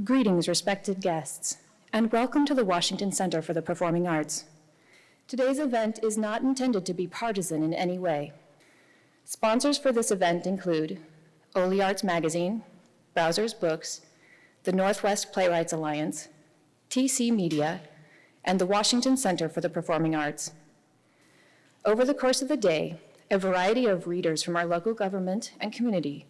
Greetings, respected guests, and welcome to the Washington Center for the Performing Arts. Today's event is not intended to be partisan in any way. Sponsors for this event include Oli Arts Magazine, Bowser's Books, the Northwest Playwrights Alliance, TC Media, and the Washington Center for the Performing Arts. Over the course of the day, a variety of readers from our local government and community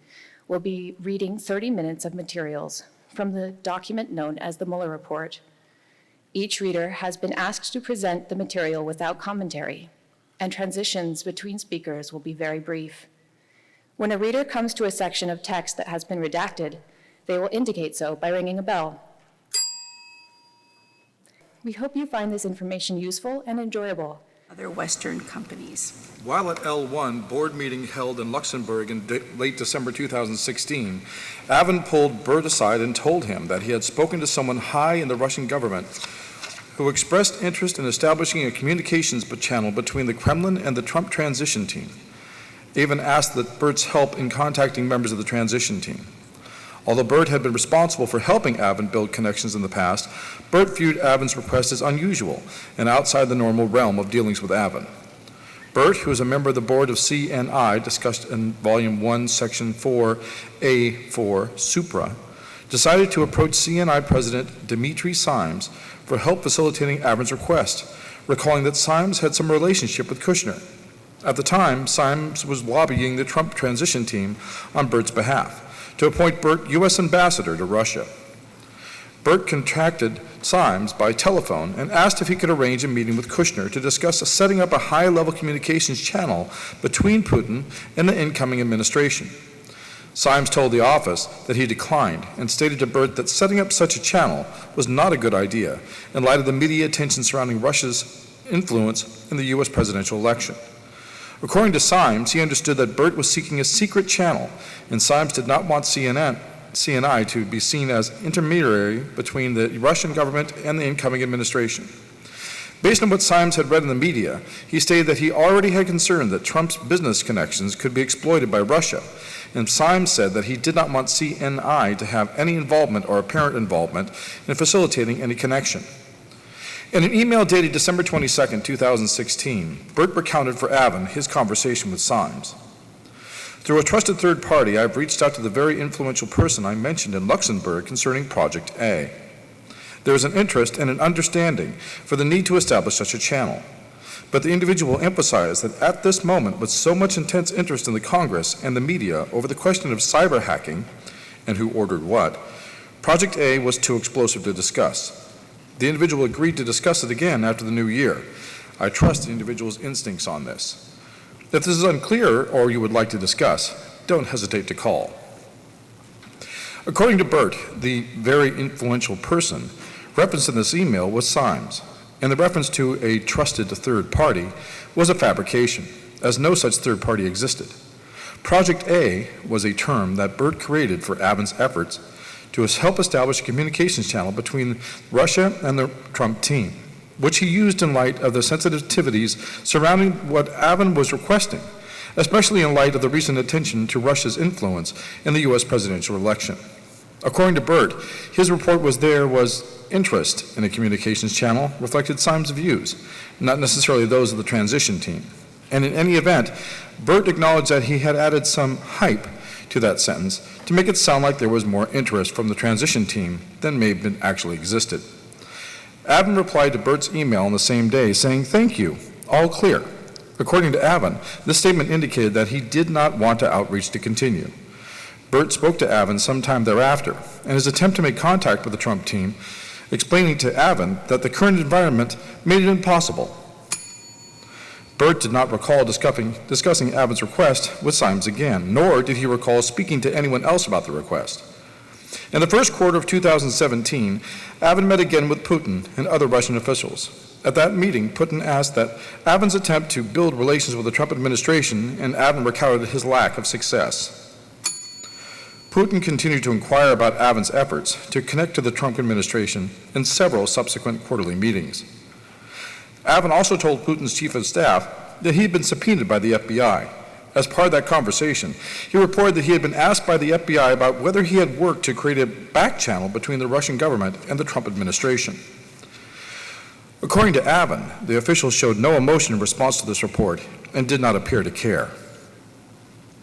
will be reading 30 minutes of materials from the document known as the Mueller Report. Each reader has been asked to present the material without commentary, and transitions between speakers will be very brief. When a reader comes to a section of text that has been redacted, they will indicate so by ringing a bell. We hope you find this information useful and enjoyable. Other Western companies. While at L1 board meeting held in Luxembourg in late December 2016, Avin pulled Burt aside and told him that he had spoken to someone high in the Russian government who expressed interest in establishing a communications channel between the Kremlin and the Trump transition team. Avin asked that Burt's help in contacting members of the transition team. Although Burt had been responsible for helping Avin build connections in the past, Burt viewed Avin's request as unusual and outside the normal realm of dealings with Avin. Burt, who is a member of the board of CNI, discussed in Volume 1, Section 4A4, Supra, decided to approach CNI President Dmitry Simes for help facilitating Avin's request, recalling that Simes had some relationship with Kushner. At the time, Simes was lobbying the Trump transition team on Burt's behalf to appoint Burt U.S. ambassador to Russia. Burt contacted Simes by telephone and asked if he could arrange a meeting with Kushner to discuss setting up a high-level communications channel between Putin and the incoming administration. Simes told the office that he declined and stated to Burt that setting up such a channel was not a good idea in light of the media attention surrounding Russia's influence in the U.S. presidential election. According to Simes, he understood that Burt was seeking a secret channel, and Simes did not want CNI to be seen as intermediary between the Russian government and the incoming administration. Based on what Simes had read in the media, he stated that he already had concern that Trump's business connections could be exploited by Russia, and Simes said that he did not want CNI to have any involvement or apparent involvement in facilitating any connection. In an email dated December 22, 2016, Burt recounted for Avin his conversation with Simes. Through a trusted third party, I've reached out to the very influential person I mentioned in Luxembourg concerning Project A. There is an interest and an understanding for the need to establish such a channel. But the individual emphasized that at this moment, with so much intense interest in the Congress and the media over the question of cyber hacking and who ordered what, Project A was too explosive to discuss. The individual agreed to discuss it again after the new year. I trust the individual's instincts on this. If this is unclear or you would like to discuss, don't hesitate to call. According to Burt, the very influential person referenced in this email was Simes, and the reference to a trusted third party was a fabrication, as no such third party existed. Project A was a term that Burt created for Avin's efforts to help establish a communications channel between Russia and the Trump team, which he used in light of the sensitivities surrounding what Avin was requesting, especially in light of the recent attention to Russia's influence in the U.S. presidential election. According to Burt, his report was interest in a communications channel reflected Simes' views, not necessarily those of the transition team. And in any event, Burt acknowledged that he had added some hype to that sentence to make it sound like there was more interest from the transition team than may have actually existed. Avin replied to Burt's email on the same day saying, "Thank you, all clear." According to Avin, this statement indicated that he did not want the outreach to continue. Burt spoke to Avin sometime thereafter, and his attempt to make contact with the Trump team, explaining to Avin that the current environment made it impossible. Burt did not recall discussing Avin's request with Simes again, nor did he recall speaking to anyone else about the request. In the first quarter of 2017, Avin met again with Putin and other Russian officials. At that meeting, Putin asked that Avin's attempt to build relations with the Trump administration, and Avin recounted his lack of success. Putin continued to inquire about Avin's efforts to connect to the Trump administration in several subsequent quarterly meetings. Avin also told Putin's chief of staff that he had been subpoenaed by the FBI, as part of that conversation, he reported that he had been asked by the FBI about whether he had worked to create a back channel between the Russian government and the Trump administration. According to Avon, the officials showed no emotion in response to this report and did not appear to care.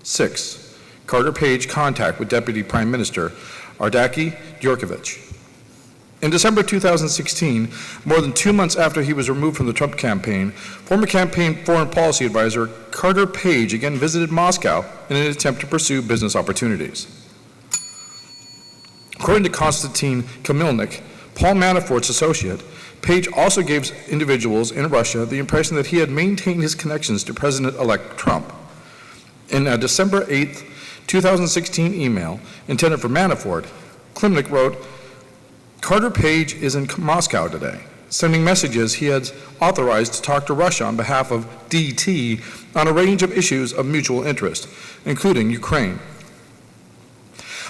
6. Carter Page contact with Deputy Prime Minister Ardaki Djurkovic. In December 2016, more than 2 months after he was removed from the Trump campaign, former campaign foreign policy advisor Carter Page again visited Moscow in an attempt to pursue business opportunities. According to Konstantin Kamilnik, Paul Manafort's associate, Page also gave individuals in Russia the impression that he had maintained his connections to President-elect Trump. In a December 8, 2016 email intended for Manafort, Klimnik wrote, "Carter Page is in Moscow today, sending messages he had authorized to talk to Russia on behalf of DT on a range of issues of mutual interest, including Ukraine."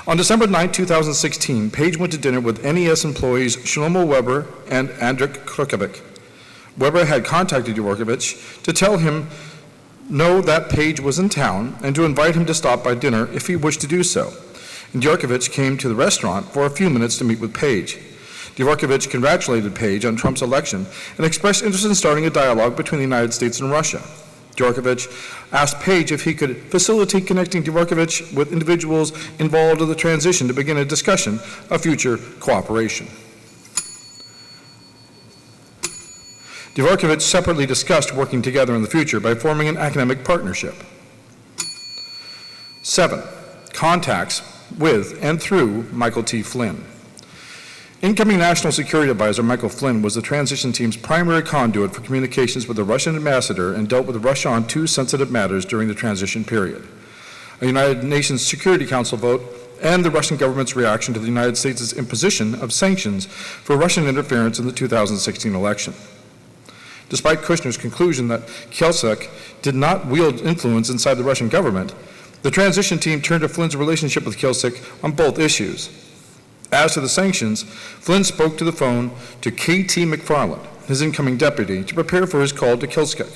On December 9, 2016, Page went to dinner with NES employees Shlomo Weber and Andrik Krukovic. Weber had contacted Djurkovic to tell him know that Page was in town and to invite him to stop by dinner if he wished to do so. And Djurkovic came to the restaurant for a few minutes to meet with Page. Djurkovic congratulated Page on Trump's election and expressed interest in starting a dialogue between the United States and Russia. Djurkovic asked Page if he could facilitate connecting Djurkovic with individuals involved in the transition to begin a discussion of future cooperation. Djurkovic separately discussed working together in the future by forming an academic partnership. 7. Contacts with and through Michael T. Flynn. Incoming National Security Advisor Michael Flynn was the transition team's primary conduit for communications with the Russian ambassador and dealt with Russia on 2 sensitive matters during the transition period: a United Nations Security Council vote and the Russian government's reaction to the United States' imposition of sanctions for Russian interference in the 2016 election. Despite Kushner's conclusion that Kielcik did not wield influence inside the Russian government, the transition team turned to Flynn's relationship with Kielcik on both issues. As to the sanctions, Flynn spoke to the phone to K.T. McFarland, his incoming deputy, to prepare for his call to Kielcik.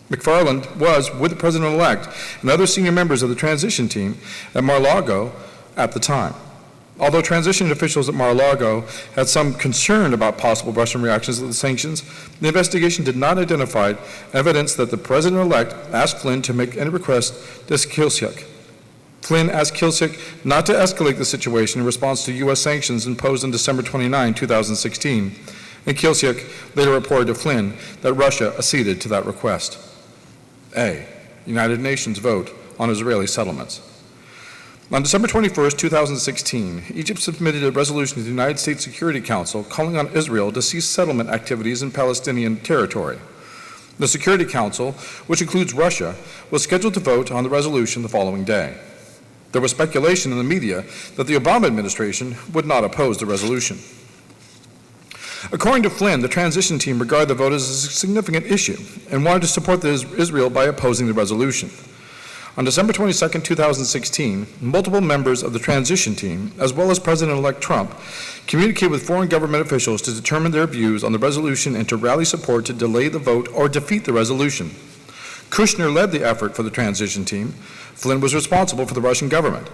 McFarland was with the president-elect and other senior members of the transition team at Mar-a-Lago at the time. Although transition officials at Mar-a-Lago had some concern about possible Russian reactions to the sanctions, the investigation did not identify evidence that the president-elect asked Flynn to make any request to Kielcik. Flynn asked Kielcik not to escalate the situation in response to U.S. sanctions imposed on December 29, 2016, and Kielcik later reported to Flynn that Russia acceded to that request. A. United Nations vote on Israeli settlements. On December 21, 2016, Egypt submitted a resolution to the United States Security Council calling on Israel to cease settlement activities in Palestinian territory. The Security Council, which includes Russia, was scheduled to vote on the resolution the following day. There was speculation in the media that the Obama administration would not oppose the resolution. According to Flynn, the transition team regarded the vote as a significant issue and wanted to support Israel by opposing the resolution. On December 22, 2016, multiple members of the transition team, as well as President-elect Trump, communicated with foreign government officials to determine their views on the resolution and to rally support to delay the vote or defeat the resolution. Kushner led the effort for the transition team. Flynn was responsible for the Russian government.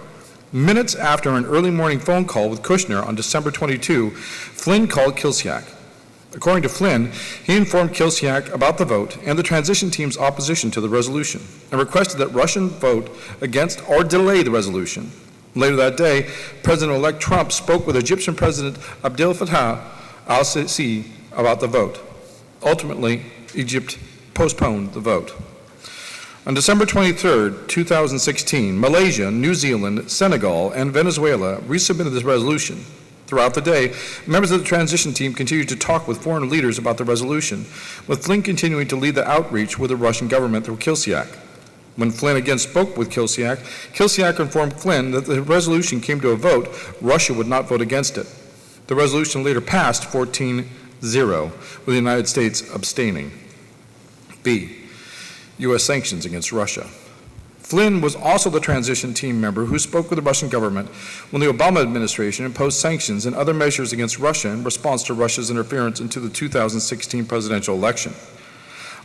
Minutes after an early morning phone call with Kushner on December 22, Flynn called Kielcik. According to Flynn, he informed Kielcik about the vote and the transition team's opposition to the resolution and requested that Russian vote against or delay the resolution. Later that day, President-elect Trump spoke with Egyptian President Abdel Fattah al-Sisi about the vote. Ultimately, Egypt postponed the vote. On December 23, 2016, Malaysia, New Zealand, Senegal, and Venezuela resubmitted this resolution. Throughout the day, members of the transition team continued to talk with foreign leaders about the resolution, with Flynn continuing to lead the outreach with the Russian government through Kielcik. When Flynn again spoke with Kielcik, Kielcik informed Flynn that the resolution came to a vote, Russia would not vote against it. The resolution later passed 14-0, with the United States abstaining. B. U.S. sanctions against Russia. Flynn was also the transition team member who spoke with the Russian government when the Obama administration imposed sanctions and other measures against Russia in response to Russia's interference into the 2016 presidential election.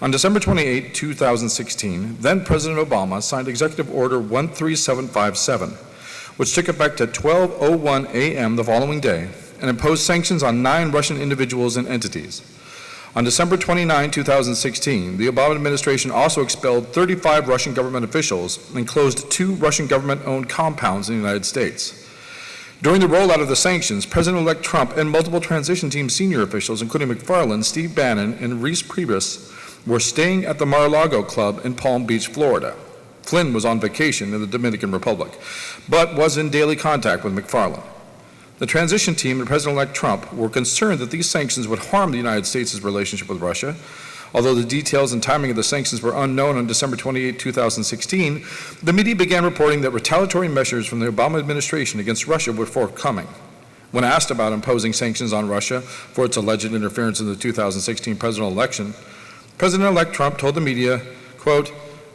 On December 28, 2016, then President Obama signed Executive Order 13757, which took effect at 12:01 a.m. the following day and imposed sanctions on 9 Russian individuals and entities. On December 29, 2016, the Obama administration also expelled 35 Russian government officials and closed 2 Russian government-owned compounds in the United States. During the rollout of the sanctions, President-elect Trump and multiple transition team senior officials, including McFarland, Steve Bannon, and Reese Priebus, were staying at the Mar-a-Lago Club in Palm Beach, Florida. Flynn was on vacation in the Dominican Republic, but was in daily contact with McFarland. The transition team and President-elect Trump were concerned that these sanctions would harm the United States' relationship with Russia. Although the details and timing of the sanctions were unknown on December 28, 2016, the media began reporting that retaliatory measures from the Obama administration against Russia were forthcoming. When asked about imposing sanctions on Russia for its alleged interference in the 2016 presidential election, President-elect Trump told the media, quote,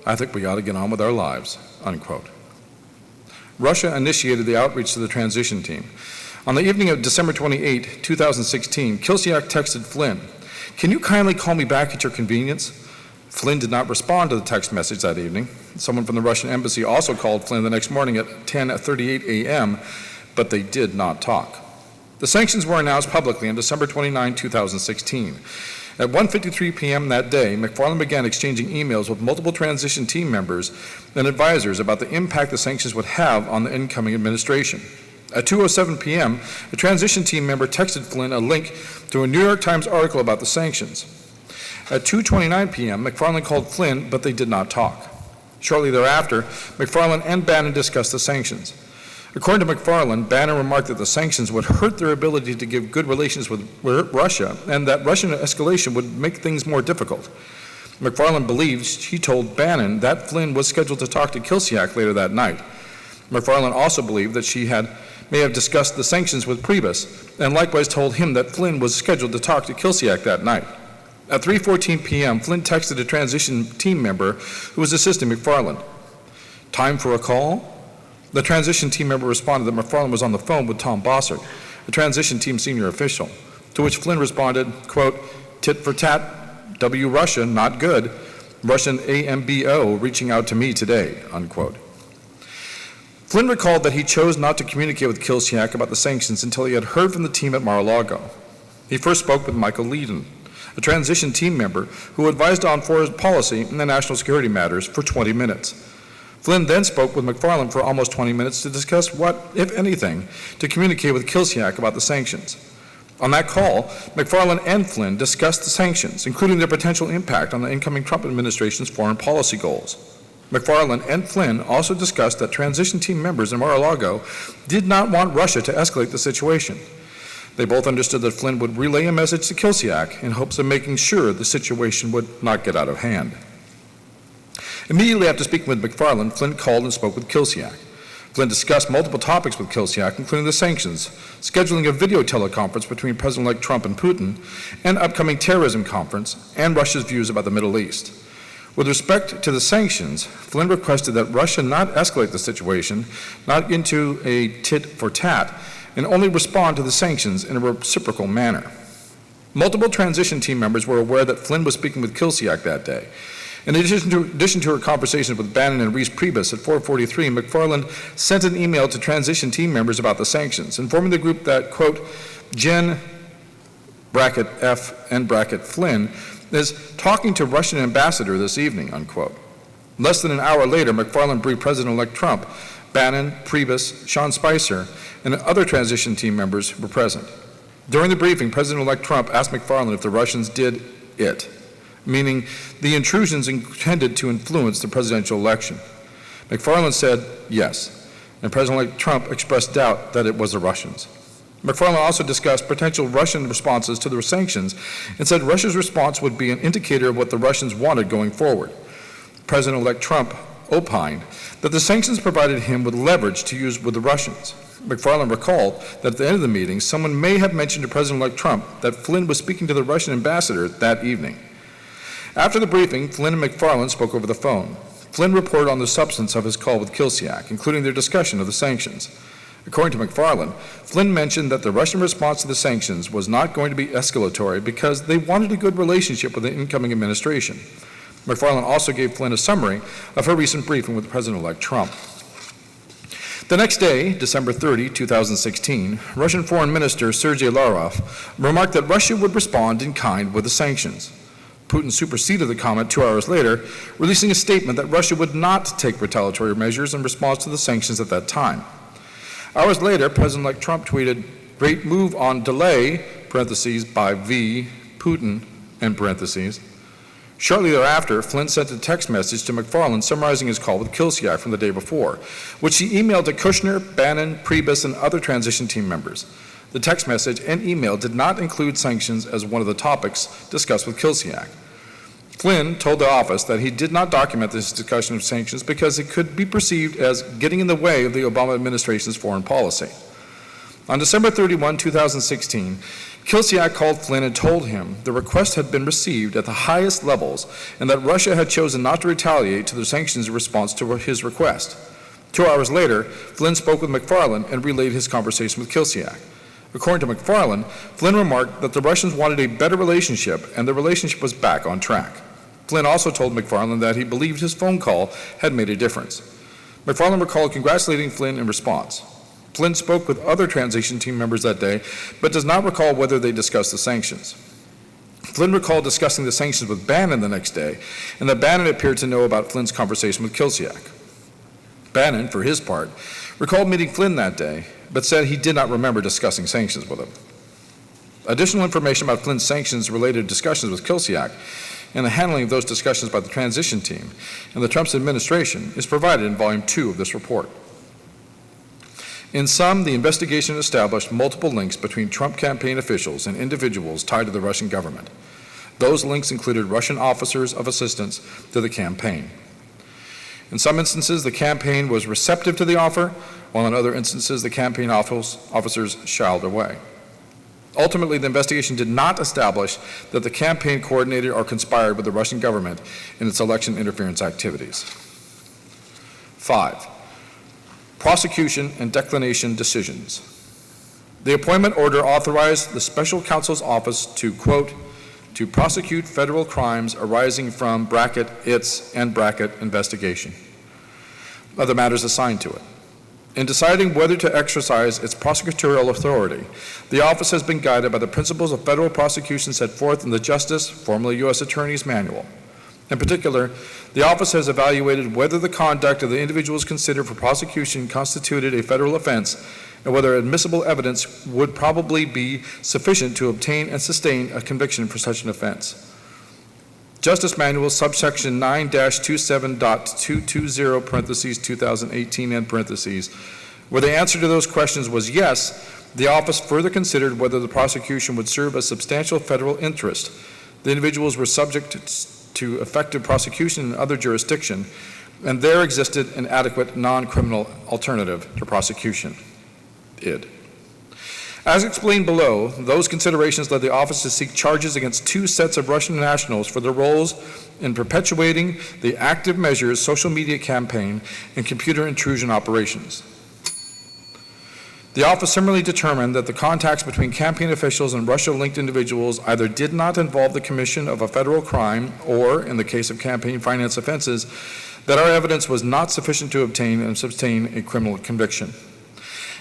"I think we ought to get on with our lives," unquote. Russia initiated the outreach to the transition team. On the evening of December 28, 2016, Kilsiak texted Flynn, "Can you kindly call me back at your convenience?" Flynn did not respond to the text message that evening. Someone from the Russian embassy also called Flynn the next morning at 10:38 a.m., but they did not talk. The sanctions were announced publicly on December 29, 2016. At 1:53 p.m. that day, McFarland began exchanging emails with multiple transition team members and advisors about the impact the sanctions would have on the incoming administration. At 2:07 p.m., a transition team member texted Flynn a link to a New York Times article about the sanctions. At 2:29 p.m., McFarland called Flynn, but they did not talk. Shortly thereafter, McFarland and Bannon discussed the sanctions. According to McFarland, Bannon remarked that the sanctions would hurt their ability to give good relations with Russia and that Russian escalation would make things more difficult. McFarland believes he told Bannon that Flynn was scheduled to talk to Kilsiak later that night. McFarland also believed that she may have discussed the sanctions with Priebus and likewise told him that Flynn was scheduled to talk to Kilsiak that night. At 3:14 p.m., Flynn texted a transition team member who was assisting McFarland. "Time for a call?" The transition team member responded that McFarland was on the phone with Tom Bossert, a transition team senior official, to which Flynn responded, quote, "Tit for tat, W Russia, not good. Russian AMBO reaching out to me today," unquote. Flynn recalled that he chose not to communicate with Kilsiak about the sanctions until he had heard from the team at Mar-a-Lago. He first spoke with Michael Leedon, a transition team member who advised on foreign policy and the national security matters for 20 minutes. Flynn then spoke with McFarland for almost 20 minutes to discuss what, if anything, to communicate with Kilsiak about the sanctions. On that call, McFarland and Flynn discussed the sanctions, including their potential impact on the incoming Trump administration's foreign policy goals. McFarland and Flynn also discussed that transition team members in Mar-a-Lago did not want Russia to escalate the situation. They both understood that Flynn would relay a message to Kilsiak in hopes of making sure the situation would not get out of hand. Immediately after speaking with McFarland, Flynn called and spoke with Kilsiak. Flynn discussed multiple topics with Kilsiak, including the sanctions, scheduling a video teleconference between President-elect Trump and Putin, an upcoming terrorism conference, and Russia's views about the Middle East. With respect to the sanctions, Flynn requested that Russia not escalate the situation, not into a tit for tat, and only respond to the sanctions in a reciprocal manner. Multiple transition team members were aware that Flynn was speaking with Kilsiak that day. In addition to her conversations with Bannon and Reese Priebus at 4:43, McFarland sent an email to transition team members about the sanctions, informing the group that, quote, "Jen, bracket F and bracket Flynn, is talking to Russian ambassador this evening," unquote. Less than an hour later, McFarland briefed President-elect Trump. Bannon, Priebus, Sean Spicer, and other transition team members were present. During the briefing, President-elect Trump asked McFarland if the Russians did it, meaning the intrusions intended to influence the presidential election. McFarland said yes, and President-elect Trump expressed doubt that it was the Russians. McFarland also discussed potential Russian responses to the sanctions and said Russia's response would be an indicator of what the Russians wanted going forward. President-elect Trump opined that the sanctions provided him with leverage to use with the Russians. McFarland recalled that at the end of the meeting, someone may have mentioned to President-elect Trump that Flynn was speaking to the Russian ambassador that evening. After the briefing, Flynn and McFarland spoke over the phone. Flynn reported on the substance of his call with Kilsiak, including their discussion of the sanctions. According to McFarland, Flynn mentioned that the Russian response to the sanctions was not going to be escalatory because they wanted a good relationship with the incoming administration. McFarland also gave Flynn a summary of her recent briefing with President-elect Trump. The next day, December 30, 2016, Russian Foreign Minister Sergei Lavrov remarked that Russia would respond in kind with the sanctions. Putin superseded the comment 2 hours later, releasing a statement that Russia would not take retaliatory measures in response to the sanctions at that time. Hours later, President-elect Trump tweeted, "Great move on delay," parentheses, by V, Putin, end parentheses. Shortly thereafter, Flynn sent a text message to McFarland summarizing his call with Kilsiak from the day before, which he emailed to Kushner, Bannon, Priebus, and other transition team members. The text message and email did not include sanctions as one of the topics discussed with Kilsiak. Flynn told the office that he did not document this discussion of sanctions because it could be perceived as getting in the way of the Obama administration's foreign policy. On December 31, 2016, Kilsiak called Flynn and told him the request had been received at the highest levels and that Russia had chosen not to retaliate to the sanctions in response to his request. 2 hours later, Flynn spoke with McFarland and relayed his conversation with Kilsiak. According to McFarland, Flynn remarked that the Russians wanted a better relationship and the relationship was back on track. Flynn also told McFarland that he believed his phone call had made a difference. McFarland recalled congratulating Flynn in response. Flynn spoke with other transition team members that day, but does not recall whether they discussed the sanctions. Flynn recalled discussing the sanctions with Bannon the next day, and that Bannon appeared to know about Flynn's conversation with Kilsiak. Bannon, for his part, recalled meeting Flynn that day, but said he did not remember discussing sanctions with him. Additional information about Flynn's sanctions-related discussions with Kilsiak and the handling of those discussions by the transition team and the Trump administration is provided in Volume 2 of this report. In sum, the investigation established multiple links between Trump campaign officials and individuals tied to the Russian government. Those links included Russian officers of assistance to the campaign. In some instances, the campaign was receptive to the offer, while in other instances, the campaign officers shied away. Ultimately, the investigation did not establish that the campaign coordinated or conspired with the Russian government in its election interference activities. 5. Prosecution and declination decisions. The appointment order authorized the Special Counsel's Office to, quote, to prosecute federal crimes arising from bracket its end bracket investigation of the matters assigned to it. In deciding whether to exercise its prosecutorial authority, the office has been guided by the principles of federal prosecution set forth in the Justice, formerly U.S. Attorney's Manual. In particular, the office has evaluated whether the conduct of the individuals considered for prosecution constituted a federal offense and whether admissible evidence would probably be sufficient to obtain and sustain a conviction for such an offense. Justice Manual subsection 9-27.220 parentheses 2018 end parentheses, where the answer to those questions was yes, the office further considered whether the prosecution would serve a substantial federal interest. The individuals were subject to effective prosecution in other jurisdiction, and there existed an adequate non-criminal alternative to prosecution. As explained below, those considerations led the office to seek charges against 2 sets of Russian nationals for their roles in perpetuating the active measures social media campaign and computer intrusion operations. The office similarly determined that the contacts between campaign officials and Russia-linked individuals either did not involve the commission of a federal crime or, in the case of campaign finance offenses, that our evidence was not sufficient to obtain and sustain a criminal conviction.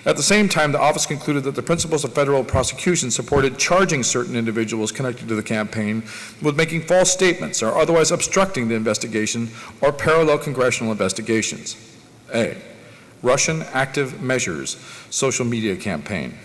At the same time, the office concluded that the principles of federal prosecution supported charging certain individuals connected to the campaign with making false statements or otherwise obstructing the investigation or parallel congressional investigations. A. Russian Active Measures social media campaign.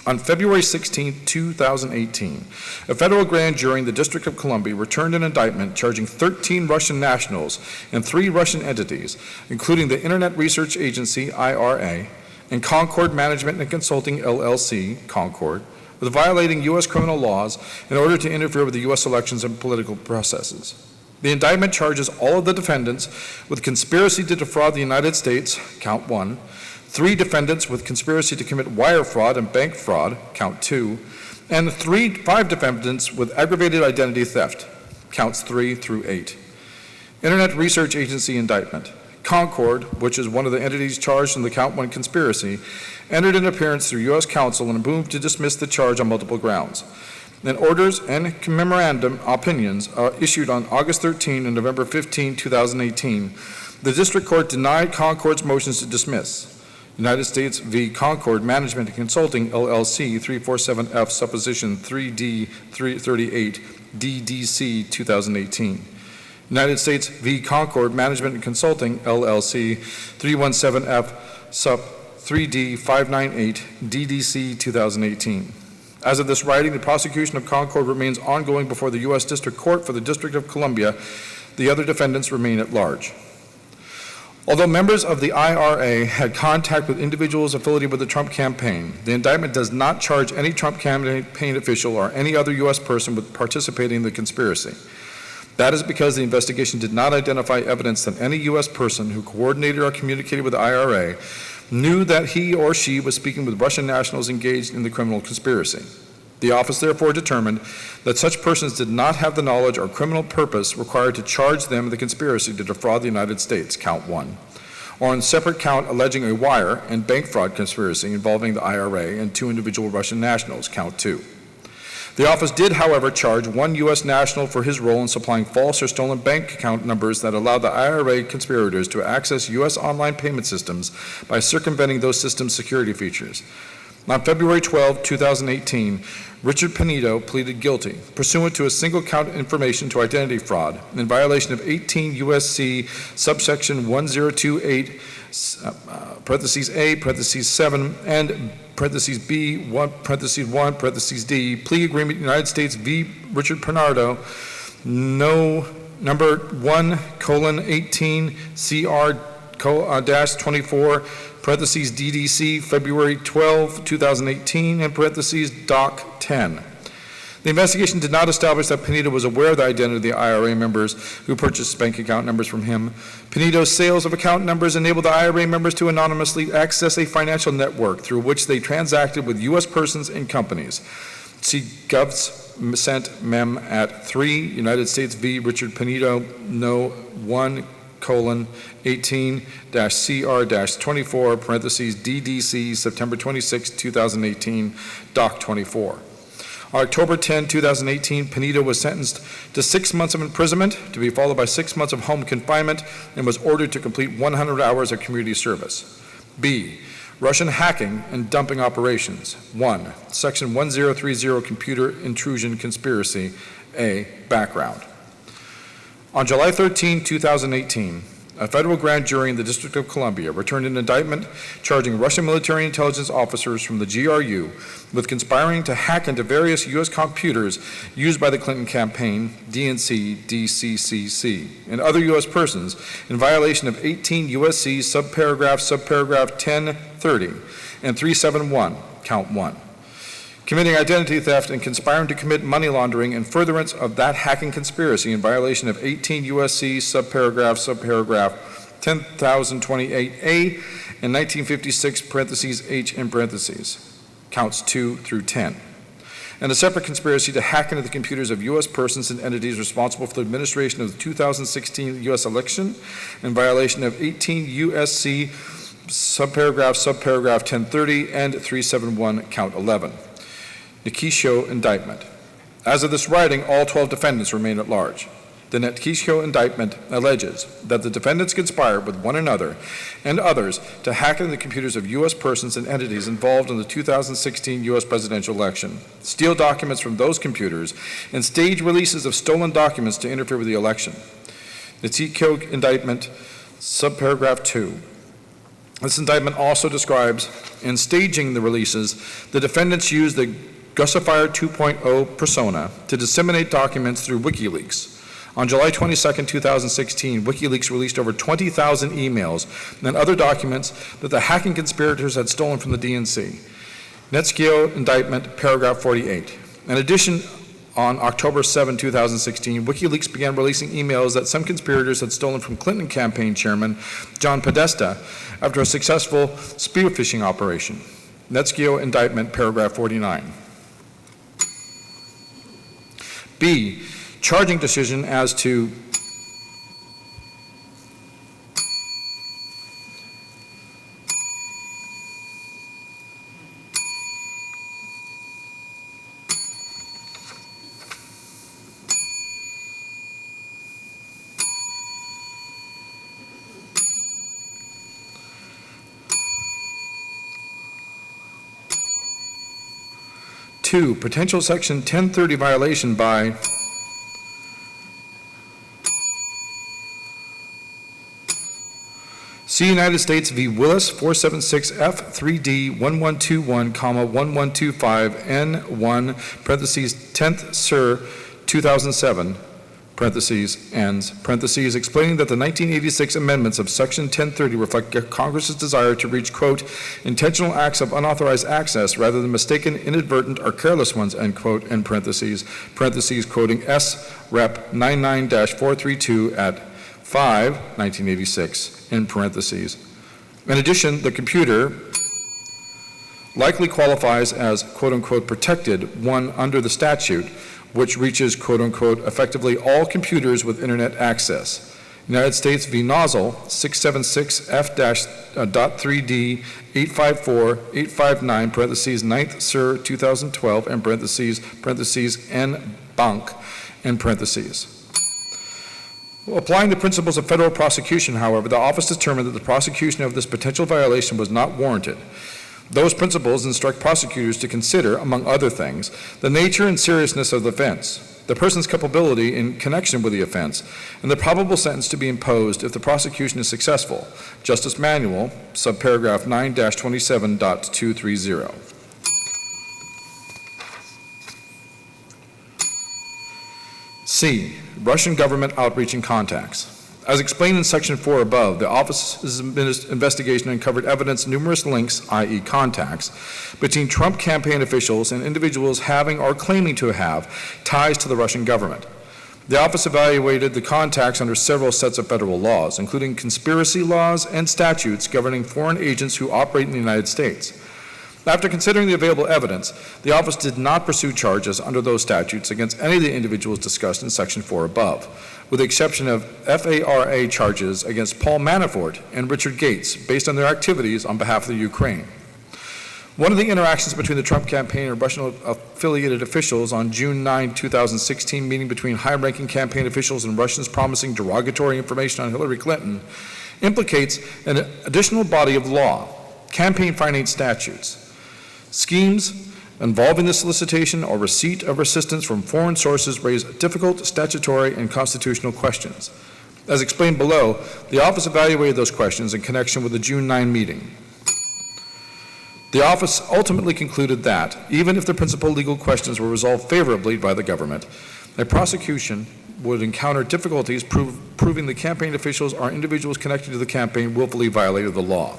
On February 16, 2018, a federal grand jury in the District of Columbia returned an indictment charging 13 Russian nationals and 3 Russian entities, including the Internet Research Agency, IRA, and Concord Management and Consulting, LLC, Concord, with violating U.S. criminal laws in order to interfere with the U.S. elections and political processes. The indictment charges all of the defendants with conspiracy to defraud the United States, count 1, 3 defendants with conspiracy to commit wire fraud and bank fraud, count 2, and 5 defendants with aggravated identity theft, counts 3 through 8. Internet Research Agency indictment, Concord, which is one of the entities charged in the Count 1 conspiracy, entered an appearance through U.S. counsel and moved to dismiss the charge on multiple grounds. And orders and memorandum opinions issued on August 13 and November 15, 2018. The district court denied Concord's motions to dismiss. United States v. Concord Management and Consulting, LLC, 347F, supposition 3D 338, DDC 2018. United States v. Concord Management and Consulting, LLC, 317F, sup 3D 598, DDC 2018. As of this writing, the prosecution of Concord remains ongoing before the U.S. District Court for the District of Columbia. The other defendants remain at large. Although members of the IRA had contact with individuals affiliated with the Trump campaign, the indictment does not charge any Trump campaign official or any other U.S. person with participating in the conspiracy. That is because the investigation did not identify evidence that any U.S. person who coordinated or communicated with the IRA knew that he or she was speaking with Russian nationals engaged in the criminal conspiracy. The office therefore determined that such persons did not have the knowledge or criminal purpose required to charge them in the conspiracy to defraud the United States, count 1, or on a separate count alleging a wire and bank fraud conspiracy involving the IRA and 2 individual Russian nationals, count 2. The office did, however, charge 1 U.S. national for his role in supplying false or stolen bank account numbers that allowed the IRA conspirators to access U.S. online payment systems by circumventing those systems' security features. On February 12, 2018, Richard Pinedo pleaded guilty, pursuant to a single count information to identity fraud in violation of 18 U.S.C. subsection 1028, parentheses A, parentheses 7, and parentheses B, 1, parentheses 1, parentheses D, plea agreement United States v. Richard Pinedo, no number 1:18 CR-24, parentheses DDC, February 12, 2018, and parentheses Doc 10. The investigation did not establish that Pinedo was aware of the identity of the IRA members who purchased bank account numbers from him. Pinedo's sales of account numbers enabled the IRA members to anonymously access a financial network through which they transacted with U.S. persons and companies. See Gov's sent mem at 3, United States v. Richard Pinedo, no 1:18-CR-24, parentheses DDC, September 26, 2018, Doc 24. On October 10, 2018, Pinedo was sentenced to 6 months of imprisonment, to be followed by 6 months of home confinement, and was ordered to complete 100 hours of community service. B, Russian hacking and dumping operations. 1, Section 1030 computer intrusion conspiracy. A, background. On July 13, 2018, a federal grand jury in the District of Columbia returned an indictment charging Russian military intelligence officers from the GRU with conspiring to hack into various U.S. computers used by the Clinton campaign, DNC, DCCC, and other U.S. persons in violation of 18 U.S.C. subparagraph 1030 and 371, count 1. Committing identity theft and conspiring to commit money laundering in furtherance of that hacking conspiracy in violation of 18 U.S.C. subparagraph 10,028A and 1956 parentheses H in parentheses, counts 2 through 10. And a separate conspiracy to hack into the computers of U.S. persons and entities responsible for the administration of the 2016 U.S. election in violation of 18 U.S.C. subparagraph 1030 and 371, count 11. Nikisho indictment. As of this writing, all 12 defendants remain at large. The Nikisho indictment alleges that the defendants conspired with one another and others to hack into the computers of U.S. persons and entities involved in the 2016 U.S. presidential election, steal documents from those computers, and stage releases of stolen documents to interfere with the election. Nikisho indictment, subparagraph 2. This indictment also describes, in staging the releases, the defendants used the Gussifier 2.0 persona to disseminate documents through WikiLeaks. On July 22, 2016, WikiLeaks released over 20,000 emails and other documents that the hacking conspirators had stolen from the DNC. Nikisho indictment, paragraph 48. In addition, on October 7, 2016, WikiLeaks began releasing emails that some conspirators had stolen from Clinton campaign chairman John Podesta after a successful spear phishing operation. Nikisho indictment, paragraph 49. B, charging decision as to 2, potential Section 1030 violation by C. United States v. Willis 476F3D1121, 1125 N1, parentheses 10th Sir 2007, parentheses, ends, parentheses, explaining that the 1986 amendments of Section 1030 reflect Congress's desire to reach, quote, intentional acts of unauthorized access rather than mistaken, inadvertent, or careless ones, end quote, end parentheses, quoting S. Rep. 99-432 at 5/1986, in parentheses. In addition, the computer likely qualifies as, quote-unquote, protected one under the statute, which reaches, quote-unquote, effectively all computers with internet access. United States v. Nozzle, 676F.3D 854-859, parentheses, 9th Sir 2012, and parentheses, N. Bank, in parentheses. Applying the principles of federal prosecution, however, the office determined that the prosecution of this potential violation was not warranted. Those principles instruct prosecutors to consider, among other things, the nature and seriousness of the offense, the person's culpability in connection with the offense, and the probable sentence to be imposed if the prosecution is successful. Justice Manual, subparagraph 9-27.230. C. Russian government outreach and contacts. As explained in Section 4 above, the office's investigation uncovered evidence numerous links, i.e. contacts, between Trump campaign officials and individuals having or claiming to have ties to the Russian government. The office evaluated the contacts under several sets of federal laws, including conspiracy laws and statutes governing foreign agents who operate in the United States. After considering the available evidence, the office did not pursue charges under those statutes against any of the individuals discussed in Section 4 above, with the exception of FARA charges against Paul Manafort and Richard Gates based on their activities on behalf of the Ukraine. One of the interactions between the Trump campaign and Russian-affiliated officials on June 9, 2016, meeting between high-ranking campaign officials and Russians promising derogatory information on Hillary Clinton, implicates an additional body of law, campaign finance statutes. Schemes involving the solicitation or receipt of assistance from foreign sources raise difficult statutory and constitutional questions. As explained below, the office evaluated those questions in connection with the June 9 meeting. The office ultimately concluded that, even if the principal legal questions were resolved favorably by the government, a prosecution would encounter difficulties proving the campaign officials or individuals connected to the campaign willfully violated the law.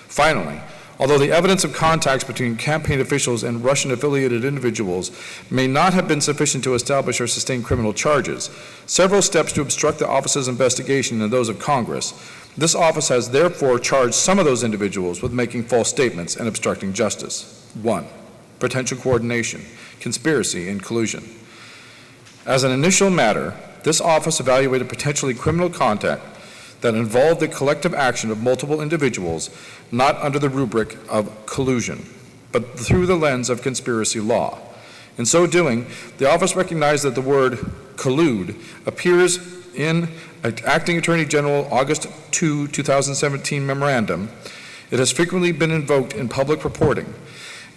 Finally, although the evidence of contacts between campaign officials and Russian-affiliated individuals may not have been sufficient to establish or sustain criminal charges, several steps to obstruct the office's investigation and those of Congress, this office has therefore charged some of those individuals with making false statements and obstructing justice. 1. Potential coordination, conspiracy, and collusion. As an initial matter, this office evaluated potentially criminal contact that involved the collective action of multiple individuals, not under the rubric of collusion, but through the lens of conspiracy law. In so doing, the office recognized that the word collude appears in Acting Attorney General August 2, 2017 memorandum. It has frequently been invoked in public reporting,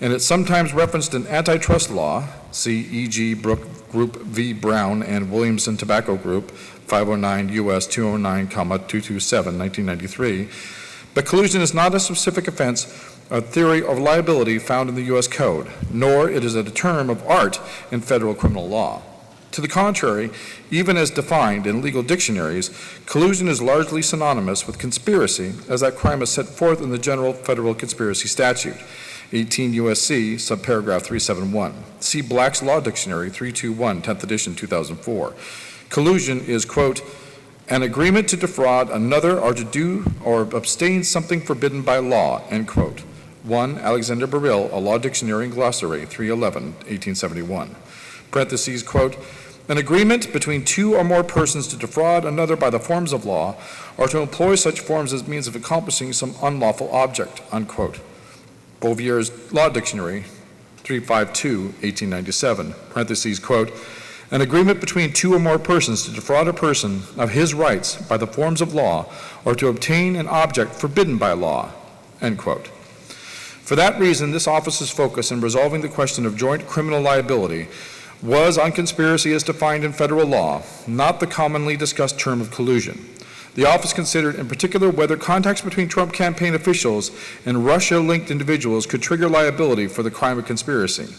and it's sometimes referenced in antitrust law, see E.G. Brooke Group v. Brown and Williamson Tobacco Group, 509 U.S. 209, 227, 1993. But collusion is not a specific offense or theory of liability found in the U.S. Code, nor it is a term of art in federal criminal law. To the contrary, even as defined in legal dictionaries, collusion is largely synonymous with conspiracy, as that crime is set forth in the General Federal Conspiracy Statute, 18 U.S.C., subparagraph 371. See Black's Law Dictionary, 321, 10th edition, 2004. Collusion is, quote, an agreement to defraud another or to do or abstain something forbidden by law, end quote. 1. Alexander Burrill, A Law Dictionary and Glossary, 311, 1871. Parentheses, quote, an agreement between two or more persons to defraud another by the forms of law or to employ such forms as means of accomplishing some unlawful object, unquote. Bouvier's Law Dictionary, 352, 1897, parentheses, quote, an agreement between two or more persons to defraud a person of his rights by the forms of law or to obtain an object forbidden by law, end quote. For that reason, this office's focus in resolving the question of joint criminal liability was on conspiracy as defined in federal law, not the commonly discussed term of collusion. The office considered in particular whether contacts between Trump campaign officials and Russia-linked individuals could trigger liability for the crime of conspiracy,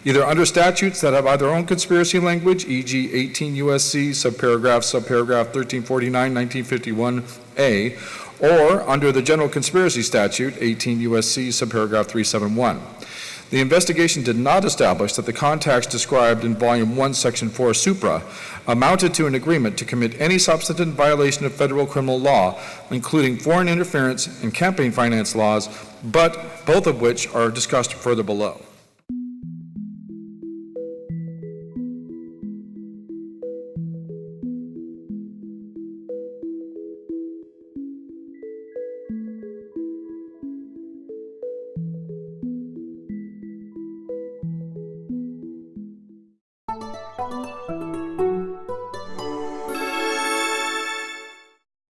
either under statutes that have either own conspiracy language, e.g. 18 U.S.C. subparagraph 1349, 1951a, or under the general conspiracy statute, 18 U.S.C. subparagraph 371. The investigation did not establish that the contacts described in Volume 1, Section 4 supra amounted to an agreement to commit any substantive violation of federal criminal law, including foreign interference and campaign finance laws, but both of which are discussed further below.